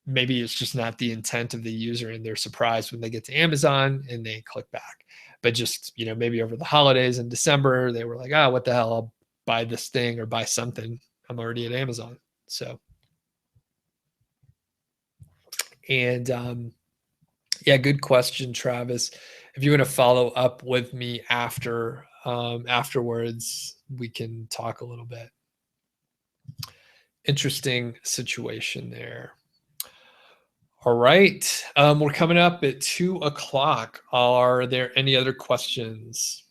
it's just not the intent of the user, and they're surprised when they get to Amazon and they click back. But just, maybe over the holidays in December, they were like, what the hell, I'll buy this thing or buy something. I'm already at Amazon. So, and yeah, good question, Travis. If you want to follow up with me afterwards, we can talk a little bit. Interesting situation there. All right. We're coming up at 2:00. Are there any other questions?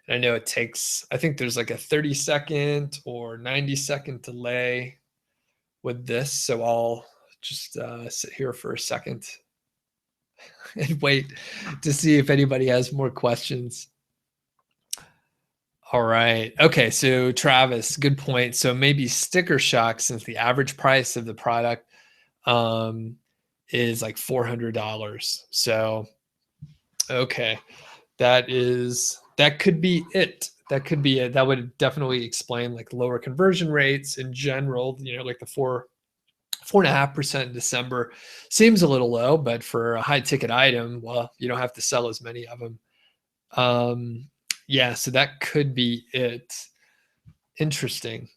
And I know it takes, I think there's like a 30-second or 90-second delay with this. So I'll just sit here for a second and wait to see if anybody has more questions. All right. Okay. So Travis, good point. So maybe sticker shock, since the average price of the product is like $400. So, okay. That could be it. That could be it. That would definitely explain like lower conversion rates in general, like the 4.5% in December seems a little low, but for a high ticket item, well, you don't have to sell as many of them. Yeah, so that could be it. Interesting.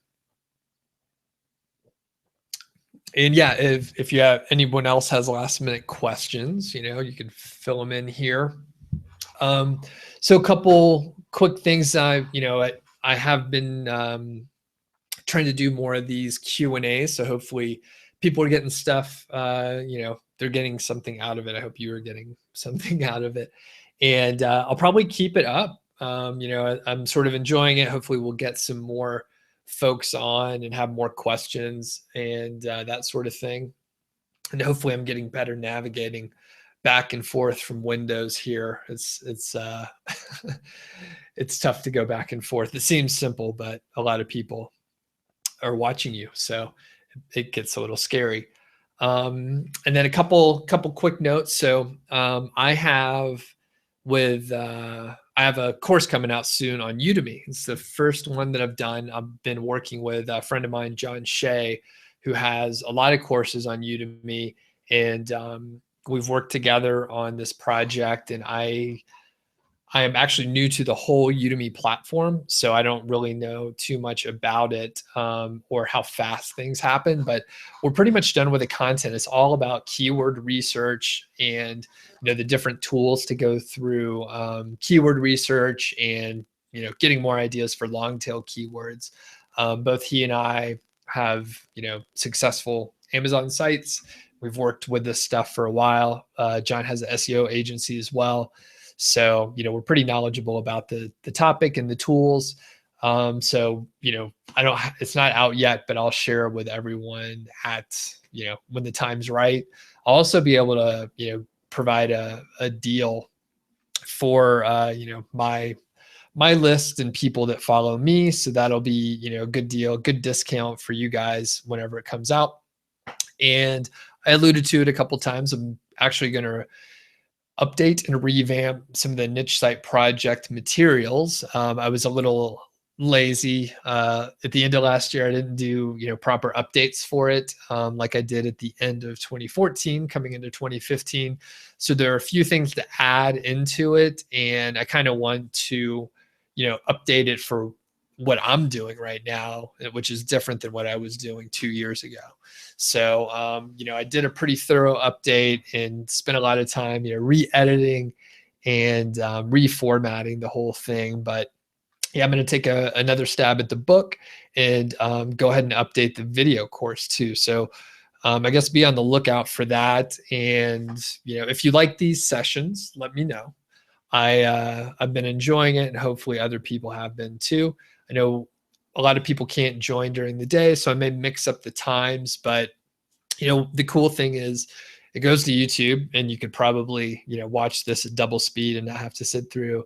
And yeah, if you have anyone else has last minute questions, you can fill them in here. So a couple quick things. I have been trying to do more of these Q&As. So hopefully people are getting stuff, they're getting something out of it. I hope you are getting something out of it. And I'll probably keep it up. I'm sort of enjoying it. Hopefully we'll get some more folks on and have more questions and that sort of thing. And hopefully I'm getting better navigating back and forth from windows here. It's it's tough to go back and forth. It seems simple, but a lot of people are watching you, so it gets a little scary. And then a couple quick notes. So I have a course coming out soon on Udemy. It's the first one that I've done. I've been working with a friend of mine, John Shea, who has a lot of courses on Udemy, and we've worked together on this project. And I I am actually new to the whole Udemy platform, so I don't really know too much about it, or how fast things happen. But we're pretty much done with the content. It's all about keyword research and the different tools to go through keyword research and getting more ideas for long tail keywords. Both he and I have successful Amazon sites. We've worked with this stuff for a while. John has an SEO agency as well. So, we're pretty knowledgeable about the topic and the tools. So, I don't, it's not out yet, but I'll share with everyone at, when the time's right. I'll also be able to, provide a deal for, my list and people that follow me. So that'll be, a good deal, good discount for you guys whenever it comes out. And I alluded to it a couple times. I'm actually going to update and revamp some of the niche site project materials. I was a little lazy at the end of last year. I didn't do proper updates for it like I did at the end of 2014 coming into 2015. So there are a few things to add into it, and I kind of want to update it for what I'm doing right now, which is different than what I was doing 2 years ago. So, I did a pretty thorough update and spent a lot of time, re-editing and reformatting the whole thing. But yeah, I'm going to take another stab at the book and go ahead and update the video course too. So I guess be on the lookout for that. And, if you like these sessions, let me know. I've been enjoying it, and hopefully other people have been too. I know a lot of people can't join during the day, so I may mix up the times, but the cool thing is it goes to YouTube, and you could probably, watch this at double speed and not have to sit through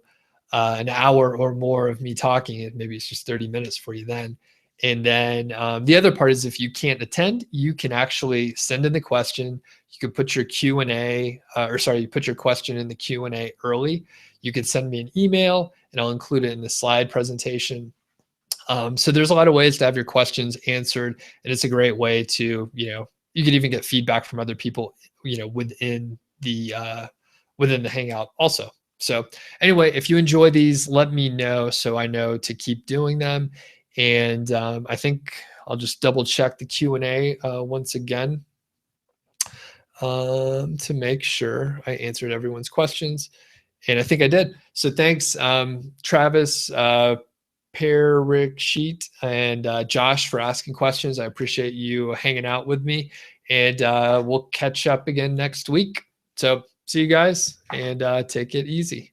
an hour or more of me talking. And maybe it's just 30 minutes for you then. And then the other part is if you can't attend, you can actually send in the question. You could put your Q&A, you put your question in the Q&A early. You could send me an email, and I'll include it in the slide presentation. So there's a lot of ways to have your questions answered, and it's a great way to, you could even get feedback from other people, within the Hangout also. So anyway, if you enjoy these, let me know so I know to keep doing them. And I think I'll just double check the Q&A once again to make sure I answered everyone's questions. And I think I did. So thanks, Travis, Rick Sheet, and Josh for asking questions. I appreciate you hanging out with me, and we'll catch up again next week. So see you guys, and take it easy.